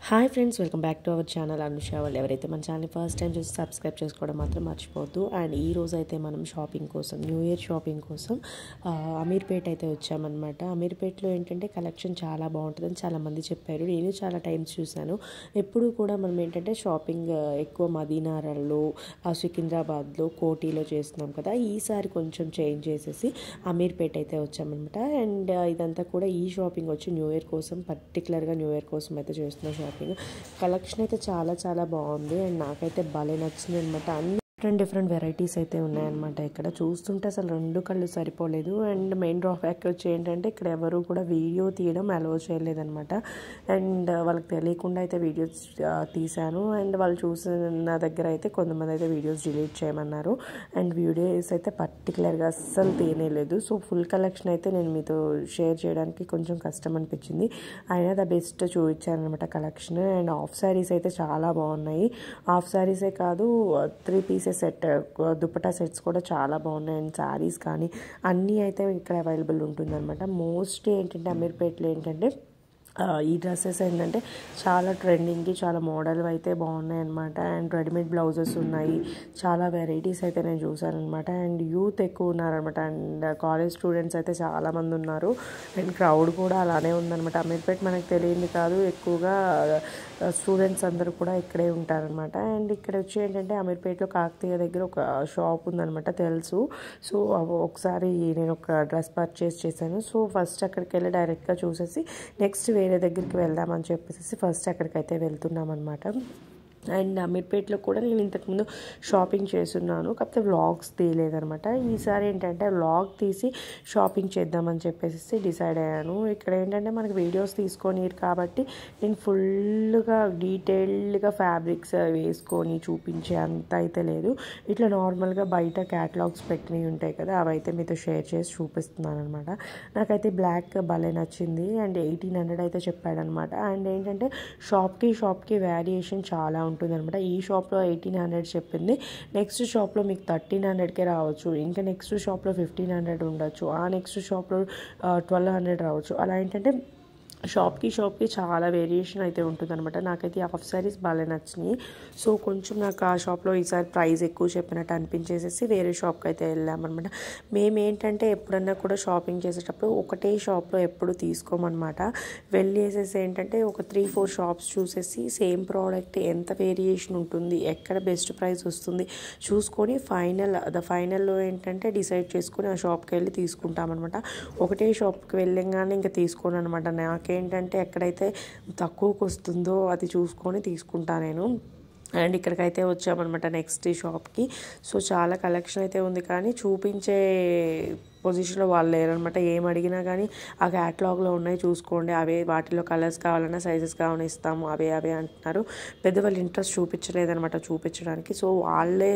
Hi friends, welcome back to our channel Anusha. వాళ్ళు ఎవరైతే మన ఛానల్ని ఫస్ట్ టైం చూసి సబ్స్క్రైబ్ చేసుకోవడం మాత్రం మర్చిపోవద్దు. అండ్ ఈ రోజు అయితే మనం షాపింగ్ కోసం, న్యూ ఇయర్ షాపింగ్ కోసం అమీర్పేట్ అయితే వచ్చామన్నమాట. అమీర్పేట్లో ఏంటంటే కలెక్షన్ చాలా బాగుంటుందని చాలామంది చెప్పారు. నేను చాలా టైమ్స్ చూశాను. ఎప్పుడు కూడా మనం ఏంటంటే షాపింగ్ ఎక్కువ మదీనాలో, సికింద్రాబాద్లో, కోటిలో చేస్తున్నాం కదా. ఈసారి కొంచెం చేంజ్ చేసేసి అమీర్పేట్ అయితే వచ్చామన్నమాట. అండ్ ఇదంతా కూడా ఈ షాపింగ్ వచ్చి న్యూ ఇయర్ కోసం, పర్టికులర్గా న్యూ ఇయర్ కోసం అయితే చేస్తున్నాం. షాపింగ్ కలెక్షన్ అయితే చాలా చాలా బాగుంది. అండ్ నాకైతే భలే నచ్చింది అనమాట. అన్ని డిఫరెంట్ వెరైటీస్ అయితే ఉన్నాయన్నమాట. ఇక్కడ చూస్తుంటే అసలు రెండు కళ్ళు సరిపోలేదు. అండ్ మెయిన్ డ్రాబ్యాక్ వచ్చి ఏంటంటే ఇక్కడ ఎవరు కూడా వీడియో తీయడం అలౌ చేయలేదన్నమాట. అండ్ వాళ్ళకి తెలియకుండా అయితే వీడియోస్ తీశాను. అండ్ వాళ్ళు చూసిన దగ్గర అయితే కొంతమంది అయితే వీడియోస్ డిలీట్ చేయమన్నారు. అండ్ వీడియోస్ అయితే పర్టికులర్గా అస్సలు తీయలేదు. సో ఫుల్ కలెక్షన్ అయితే నేను మీతో షేర్ చేయడానికి కొంచెం కష్టం అనిపించింది. అయినా ద బెస్ట్ చూపించారనమాట కలెక్షన్. అండ్ హాఫ్ శారీస్ అయితే చాలా బాగున్నాయి. హాఫ్ శారీసే కాదు, 3 పీసెస్ సెట్, దుపట్టా సెట్స్ కూడా చాలా బాగున్నాయి. అండ్ శారీస్ కానీ అన్నీ అయితే ఇక్కడ అవైలబుల్ ఉంటుందన్నమాట. మోస్ట్లీ ఏంటంటే అమీర్పేట్లో ఏంటంటే ఈ డ్రెస్సెస్ ఏంటంటే చాలా ట్రెండింగ్కి, చాలా మోడల్ అయితే బాగున్నాయి అనమాట. అండ్ రెడీమేడ్ బ్లౌజెస్ ఉన్నాయి. చాలా వెరైటీస్ అయితే నేను చూసాను అనమాట. అండ్ యూత్ ఎక్కువ ఉన్నారనమాట. అండ్ కాలేజ్ స్టూడెంట్స్ అయితే చాలామంది ఉన్నారు. అండ్ క్రౌడ్ కూడా అలానే ఉందన్నమాట. అమీర్పేట్ మనకు తెలియంది కాదు, ఎక్కువగా స్టూడెంట్స్ అందరూ కూడా ఇక్కడే ఉంటారనమాట. అండ్ ఇక్కడ వచ్చి ఏంటంటే అమీర్పేట్లో కాకతీయ దగ్గర ఒక షాప్ ఉందనమాట, తెలుసు. సో ఒకసారి నేను ఒక డ్రెస్ పర్చేస్ చేశాను. సో ఫస్ట్ అక్కడికి వెళ్ళి డైరెక్ట్గా చూసేసి నెక్స్ట్ వేరే దగ్గరికి వెళ్దామని చెప్పేసి ఫస్ట్ అక్కడికైతే వెళ్తున్నాం అనమాట. అండ్ అమీర్పేట్లో కూడా నేను ఇంతకుముందు షాపింగ్ చేస్తున్నాను, కాకపోతే వ్లాగ్స్ తీయలేదనమాట. ఈసారి ఏంటంటే వ్లాగ్ తీసి షాపింగ్ చేద్దామని చెప్పేసి డిసైడ్ అయ్యాను. ఇక్కడ ఏంటంటే మనకి వీడియోస్ తీసుకొని కాబట్టి నేను ఫుల్గా డీటెయిల్డ్గా ఫ్యాబ్రిక్స్ వేసుకొని చూపించే అంత అయితే లేదు. ఇట్లా నార్మల్గా బయట క్యాటలాగ్స్ పెట్టినవి ఉంటాయి కదా, అవైతే మీతో షేర్ చేసి చూపిస్తున్నాను అనమాట. నాకైతే బ్లాక్ భలే నచ్చింది. అండ్ 1800 అయితే చెప్పాడనమాట. అండ్ ఏంటంటే షాప్కి వేరియేషన్ చాలా ఉంటుందన్నమాట. ఈ షాప్లో 1800 చెప్పింది, నెక్స్ట్ షాప్లో మీకు 1300కే రావచ్చు, ఇంకా నెక్స్ట్ షాప్లో 1500 ఉండొచ్చు, ఆ నెక్స్ట్ షాప్లో 1200 రావచ్చు. అలా ఏంటంటే షాప్కి చాలా వేరియేషన్ అయితే ఉంటుందన్నమాట. నాకైతే హాఫ్ శారీస్ బాగా నచ్చినాయి. సో కొంచెం నాకు ఆ షాప్లో ఈసారి ప్రైస్ ఎక్కువ చెప్పినట్టు అనిపించేసేసి వేరే షాప్కి అయితే వెళ్ళామన్నమాట. మేము ఏంటంటే ఎప్పుడన్నా కూడా షాపింగ్ చేసేటప్పుడు ఒకటే షాప్లో ఎప్పుడు తీసుకోమన్నమాట. వెళ్ళేసేసి ఏంటంటే ఒక 3-4 షాప్స్ చూసేసి సేమ్ ప్రోడక్ట్ ఎంత వేరియేషన్ ఉంటుంది, ఎక్కడ బెస్ట్ ప్రైస్ వస్తుంది చూసుకొని ఫైనల్లో ఏంటంటే డిసైడ్ చేసుకొని ఆ షాప్కి వెళ్ళి తీసుకుంటామన్నమాట. ఒకటే షాప్కి వెళ్ళంగానే ఇంకా తీసుకోను అనమాట. నాకేంటంటే ఎక్కడైతే తక్కువకు వస్తుందో అది చూసుకొని తీసుకుంటా నేను. అండ్ ఇక్కడికైతే వచ్చామన్నమాట నెక్స్ట్ షాప్కి. సో చాలా కలెక్షన్ అయితే ఉంది, కానీ చూపించే పొజిషన్లో వాళ్ళు లేరనమాట. ఏం అడిగినా కానీ ఆ క్యాటలాగ్లో ఉన్నాయి చూసుకోండి, అవే, వాటిలో కలర్స్ కావాలన్నా సైజెస్ కావాలన్నా ఇస్తాము, అవే అంటున్నారు. పెద్దవాళ్ళు ఇంట్రెస్ట్ చూపించలేదనమాట చూపించడానికి. సో వాళ్ళే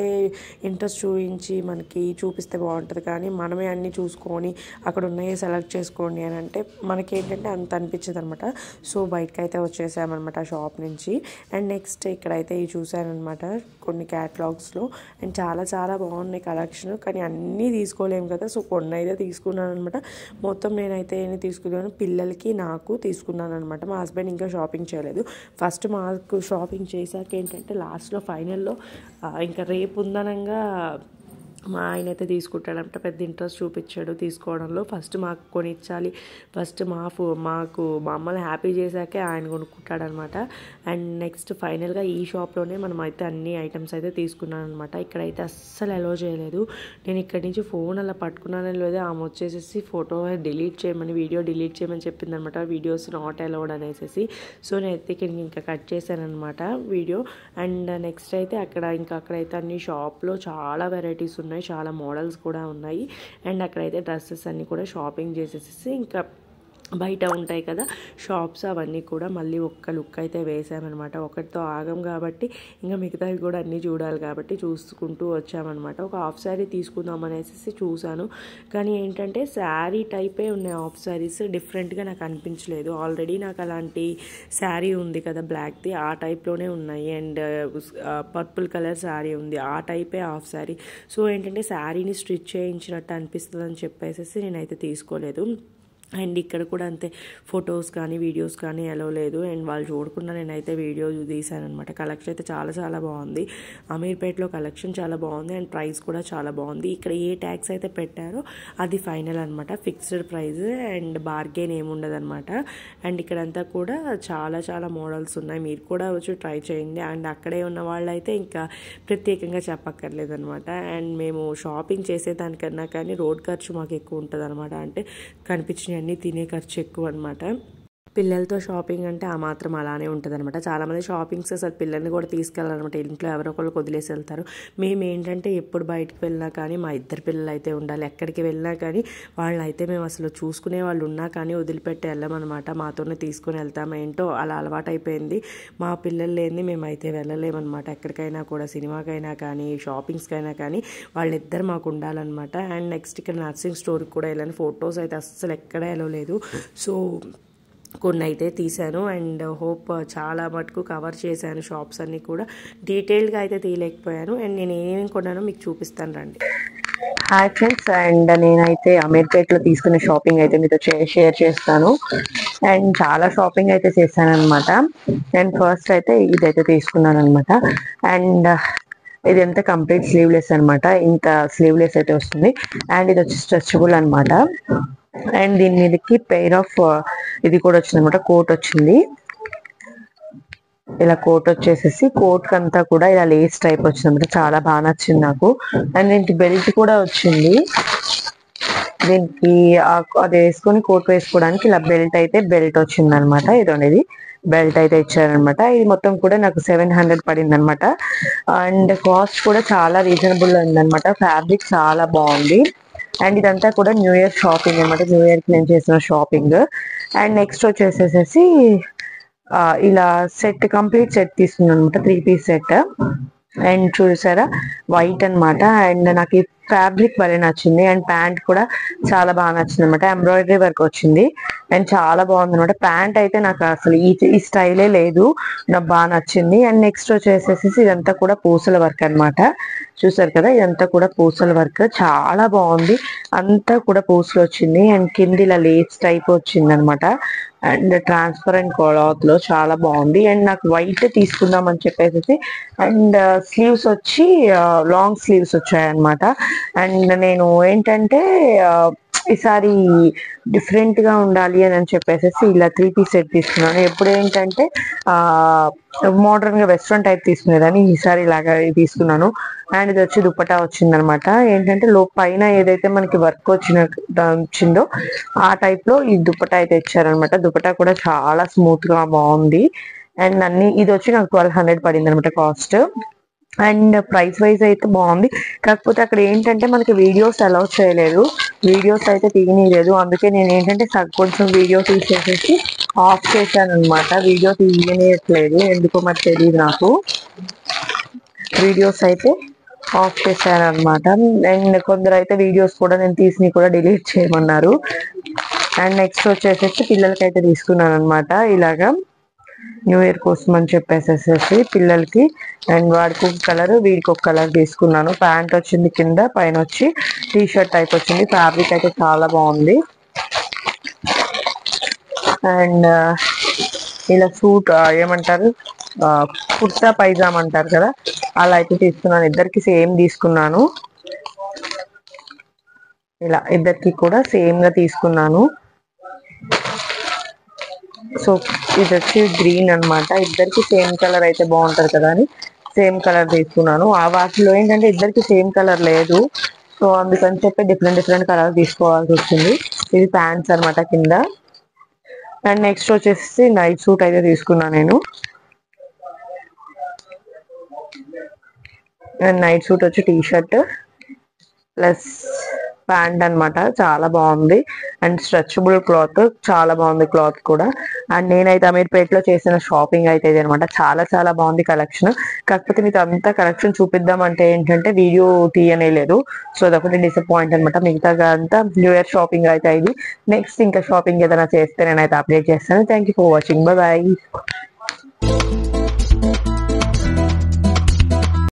ఇంట్రెస్ట్ చూపించి మనకి చూపిస్తే బాగుంటుంది, కానీ మనమే అన్నీ చూసుకొని అక్కడ ఉన్నాయి సెలెక్ట్ చేసుకోండి అని అంటే మనకేంటంటే అంత అనిపించదు అనమాట. సో బయటకైతే వచ్చేసామన్నమాట ఆ షాప్ నుంచి. అండ్ నెక్స్ట్ ఇక్కడైతే ఇవి చూసానమాట కొన్ని క్యాటలాగ్స్లో. అండ్ చాలా చాలా బాగున్నాయి కలెక్షన్, కానీ అన్నీ తీసుకోలేము కదా. సో కొన్ని అయితే తీసుకున్నాను అనమాట. మొత్తం నేనైతే ఏమి తీసుకున్నాను, పిల్లలకి నాకు తీసుకున్నాను అనమాట. మా హస్బెండ్ ఇంకా షాపింగ్ చేయలేదు. ఫస్ట్ మాకు షాపింగ్ చేశాక ఏంటంటే లాస్ట్లో ఫైనల్లో ఇంకా రేపు ఉందనంగా మా ఆయన అయితే తీసుకుంటాడంట. పెద్ద ఇంట్రెస్ట్ చూపించాడు తీసుకోవడంలో. ఫస్ట్ మాకు కొనిచ్చాలి, ఫస్ట్ మాకు మా అమ్మని హ్యాపీ చేశాకే ఆయన కొనుక్కుంటాడనమాట. అండ్ నెక్స్ట్ ఫైనల్గా ఈ షాప్లోనే మనం అయితే అన్ని ఐటమ్స్ అయితే తీసుకున్నాను అనమాట. ఇక్కడైతే అస్సలు అలో చేయలేదు. నేను ఇక్కడి నుంచి ఫోన్ అలా పట్టుకున్నానని లేదా ఆమె వచ్చేసేసి ఫోటో డిలీట్ చేయమని, వీడియో డిలీట్ చేయమని చెప్పింది అనమాట. వీడియోస్ నాట్ అలౌడ్ అనేసి. సో నేనైతే ఇక్కడికి ఇంకా కట్ చేశాను అనమాట వీడియో. అండ్ నెక్స్ట్ అయితే అక్కడైతే అన్ని షాప్లో చాలా వెరైటీస్ ఉన్నాయి, చాలా మోడల్స్ కూడా ఉన్నాయి. అండ్ అక్కడైతే డ్రెస్సెస్ అన్నీ కూడా షాపింగ్ చేసేసి ఇంకా బయట ఉంటాయి కదా షాప్స్, అవన్నీ కూడా మళ్ళీ ఒక్క లుక్ అయితే వేసామన్నమాట. ఒకటితో ఆగం కాబట్టి ఇంకా మిగతావి కూడా అన్నీ చూడాలి కాబట్టి చూసుకుంటూ వచ్చామన్నమాట. ఒక హాఫ్ శారీ తీసుకుందాం అనేసి చూశాను, కానీ ఏంటంటే శారీ టైపే ఉన్నాయి హాఫ్ శారీస్. డిఫరెంట్గా నాకు అనిపించలేదు. ఆల్రెడీ నాకు అలాంటి శారీ ఉంది కదా బ్లాక్ది, ఆ టైప్లోనే ఉన్నాయి. అండ్ పర్పుల్ కలర్ శారీ ఉంది, ఆ టైపే హాఫ్ శారీ. సో ఏంటంటే శారీని స్టిచ్ చేయించినట్టు అనిపిస్తుంది అని చెప్పేసి నేనైతే తీసుకోలేదు. అండ్ ఇక్కడ కూడా అంతే, ఫొటోస్ కానీ వీడియోస్ కానీ అలో లేదు. అండ్ వాళ్ళు చూడకుండా నేనైతే వీడియో తీశాను అనమాట. కలెక్షన్ అయితే చాలా చాలా బాగుంది. అమీర్పేటలో కలెక్షన్ చాలా బాగుంది అండ్ ప్రైస్ కూడా చాలా బాగుంది. ఇక్కడ ఏ ట్యాక్స్ అయితే పెట్టారో అది ఫైనల్ అనమాట, ఫిక్స్డ్ ప్రైస్ అండ్ బార్గెన్ ఏముండదు అనమాట. అండ్ ఇక్కడంతా కూడా చాలా చాలా మోడల్స్ ఉన్నాయి, మీరు కూడా వచ్చి ట్రై చేయండి. అండ్ అక్కడే ఉన్న వాళ్ళైతే ఇంకా ప్రత్యేకంగా చెప్పక్కర్లేదు అనమాట. అండ్ మేము షాపింగ్ చేసేదానికన్నా కానీ రోడ్ ఖర్చు మాకు ఎక్కువ ఉంటుంది అనమాట. అంటే కనిపించిన అన్నీ తినే ఖర్చు ఎక్కువ అనమాట. పిల్లలతో షాపింగ్ అంటే ఆ మాత్రం అలానే ఉంటుంది అనమాట. చాలామంది షాపింగ్స్ అసలు పిల్లల్ని కూడా తీసుకెళ్ళాలన్నమాట, ఇంట్లో ఎవరో ఒకళ్ళు వదిలేసి వెళ్తారు. మేము ఏంటంటే ఎప్పుడు బయటకు వెళ్ళినా కానీ మా ఇద్దరు పిల్లలు అయితే ఉండాలి. ఎక్కడికి వెళ్ళినా కానీ వాళ్ళైతే మేము అసలు చూసుకునే వాళ్ళు ఉన్నా కానీ వదిలిపెట్టి వెళ్ళమన్నమాట, మాతోనే తీసుకుని వెళ్తాం. ఏంటో అలా అలవాటు అయిపోయింది. మా పిల్లలు లేనిది మేమైతే వెళ్ళలేమన్నమాట. ఎక్కడికైనా కూడా, సినిమాకైనా కానీ షాపింగ్స్కైనా కానీ వాళ్ళిద్దరు మాకు ఉండాలన్నమాట. అండ్ నెక్స్ట్ ఇక్కడ నర్సింగ్ స్టోర్కి కూడా వెళ్ళాను. ఫొటోస్ అయితే అస్సలు ఎక్కడా వెళ్ళలేదు. సో కొన్ని అయితే తీశాను అండ్ హోప్ చాలా మటుకు కవర్ చేశాను. షాప్స్ అన్నీ కూడా డీటెయిల్డ్గా అయితే తీయలేకపోయాను. అండ్ నేను ఏమేమి కొన్నానో మీకు చూపిస్తాను రండి. హాయ్ ఫ్రెండ్స్, అండ్ నేనైతే అమీర్పేటలో తీసుకున్న షాపింగ్ అయితే మీతో షేర్ చేస్తాను. అండ్ చాలా షాపింగ్ అయితే చేశాను అనమాట. అండ్ ఫస్ట్ అయితే ఇదైతే తీసుకున్నాను అనమాట. అండ్ ఇది ఎంత కంప్లీట్ స్లీవ్లెస్ అనమాట, ఇంత స్లీవ్లెస్ అయితే వస్తుంది. అండ్ ఇది వచ్చి స్ట్రెచబుల్ అనమాట. అండ్ దీని మీదకి పెయిర్ ఆఫ్ ఇది కూడా వచ్చింది అనమాట, కోట్ వచ్చింది. ఇలా కోట్ వచ్చేసేసి కోట్ అంతా కూడా ఇలా లేస్ టైప్ వచ్చింది అనమాట, చాలా బాగా నచ్చింది నాకు. అండ్ దీనికి బెల్ట్ కూడా వచ్చింది. దీనికి అది వేసుకొని కోట్ వేసుకోవడానికి ఇలా బెల్ట్ వచ్చింది అనమాట. ఇది బెల్ట్ అయితే ఇచ్చారనమాట. ఇది మొత్తం కూడా నాకు 700 పడింది అనమాట. అండ్ కాస్ట్ కూడా చాలా రీజనబుల్ ఉందనమాట. ఫ్యాబ్రిక్ చాలా బాగుంది. అండ్ ఇదంతా కూడా న్యూ ఇయర్ షాపింగ్ అనమాట, న్యూ ఇయర్ కి నేను చేసిన షాపింగ్. అండ్ నెక్స్ట్ వచ్చేసేసి ఇలా కంప్లీట్ సెట్ తీసుకున్నాను అనమాట, 3 పీస్ సెట్. అండ్ చూసారా, వైట్ అనమాట. అండ్ నాకు ఈ ఫ్యాబ్రిక్ భలే నచ్చింది. అండ్ ప్యాంట్ కూడా చాలా బాగా నచ్చింది అనమాట, ఎంబ్రాయిడరీ వర్క్ వచ్చింది. అండ్ చాలా బాగుంది అనమాట. ప్యాంట్ అయితే నాకు అసలు ఈ స్టైలే లేదు, నాకు బాగా నచ్చింది. అండ్ నెక్స్ట్ వచ్చేసేసి ఇదంతా కూడా పూసల వర్క్ అనమాట. చూసారు కదా, ఇదంతా కూడా పూసల వర్క్ చాలా బాగుంది. అంతా కూడా పూసలు వచ్చింది. అండ్ కింద ఇలా లేస్ టైప్ వచ్చింది అనమాట. అండ్ ట్రాన్స్పరెంట్ క్లాత్ లో చాలా బాగుంది. అండ్ నాకు వైట్ తీసుకుందాం అని చెప్పేసి అండ్ స్లీవ్స్ వచ్చి లాంగ్ స్లీవ్స్ వచ్చాయన్నమాట. అండ్ నేను ఏంటంటే ఈసారి డిఫరెంట్ గా ఉండాలి అని చెప్పేసి ఇలా 3 పీస్ సెట్ తీసుకున్నాను. ఎప్పుడు ఏంటంటే మోడర్న్ గా వెస్ట్రన్ టైప్ తీసుకునేదాన్ని, ఈసారి ఇలాగా తీసుకున్నాను. అండ్ ఇది వచ్చి దుపట్టా వచ్చింది అనమాట. ఏంటంటే పైన ఏదైతే మనకి వర్క్ వచ్చిందో ఆ టైప్ లో ఈ దుపట్టా అయితే ఇచ్చారనమాట. దుపట్టా కూడా చాలా స్మూత్ గా బాగుంది. అండ్ ఇది వచ్చి నాకు 1200 పడింది అనమాట కాస్ట్. అండ్ ప్రైస్ వైజ్ అయితే బాగుంది. కాకపోతే అక్కడ ఏంటంటే మనకి వీడియోస్ అలౌ చేయలేదు, వీడియోస్ అయితే తీయలేదు. అందుకే నేను ఏంటంటే కొంచెం వీడియో తీసేసేసి ఆఫ్ చేశాను అనమాట. వీడియో తీయట్లేదు ఎందుకో మరి తెలియదు నాకు. వీడియోస్ అయితే ఆఫ్ చేశాను అనమాట. అండ్ కొందరు అయితే వీడియోస్ కూడా నేను తీసి కూడా డిలీట్ చేయమన్నారు. అండ్ నెక్స్ట్ వచ్చేసేసి పిల్లలకైతే తీసుకున్నాను అనమాట, ఇలాగా న్యూ ఇయర్ కోసం అని చెప్పేసేసి పిల్లలకి. అండ్ వాడికి ఒక కలర్, వీడికి ఒక కలర్ తీసుకున్నాను. ప్యాంట్ వచ్చింది కింద, పైన వచ్చి టీ షర్ట్ టైప్ వచ్చింది. ఫ్యాబ్రిక్ అయితే చాలా బాగుంది. అండ్ ఇలా సూట్ ఏమంటారు, కుర్తా పైజామా అంటారు కదా, అలా అయితే తీసుకున్నాను. ఇద్దరికి సేమ్ తీసుకున్నాను. ఇలా ఇద్దరికి కూడా సేమ్ గా తీసుకున్నాను. సో ఇది వచ్చి గ్రీన్ అనమాట. ఇద్దరికి సేమ్ కలర్ అయితే బాగుంటది కదా అని సేమ్ కలర్ తీసుకున్నాను. ఆ వాటిలో ఏంటంటే ఇద్దరికి సేమ్ కలర్ లేదు, సో అందుకని చెప్పి డిఫరెంట్ కలర్ తీసుకోవాల్సి వచ్చింది. ఇది ప్యాంట్స్ అనమాట కింద. అండ్ నెక్స్ట్ వచ్చేసి నైట్ సూట్ అయితే తీసుకున్నాను నేను. అండ్ నైట్ సూట్ వచ్చి టీ షర్ట్ ప్లస్ ప్యాంట్ అనమాట, చాలా బాగుంది. అండ్ స్ట్రెచబుల్ క్లాత్, చాలా బాగుంది క్లాత్ కూడా. అండ్ నేనైతే అమీర్పేటలో చేసిన షాపింగ్ అయితే ఇది అనమాట. చాలా చాలా బాగుంది కలెక్షన్. కాకపోతే మీకు అంతా కలెక్షన్ చూపిద్దామంటే ఏంటంటే వీడియో తీయనే లేదు, సో అదొకటి డిసప్పాయింట్ అనమాట. మిగతాగా అంతా న్యూ ఇయర్ షాపింగ్ అయితే ఇది. నెక్స్ట్ ఇంకా షాపింగ్ ఏదైనా చేస్తే నేనైతే అప్డేట్ చేస్తాను. Thank you for watching, bye.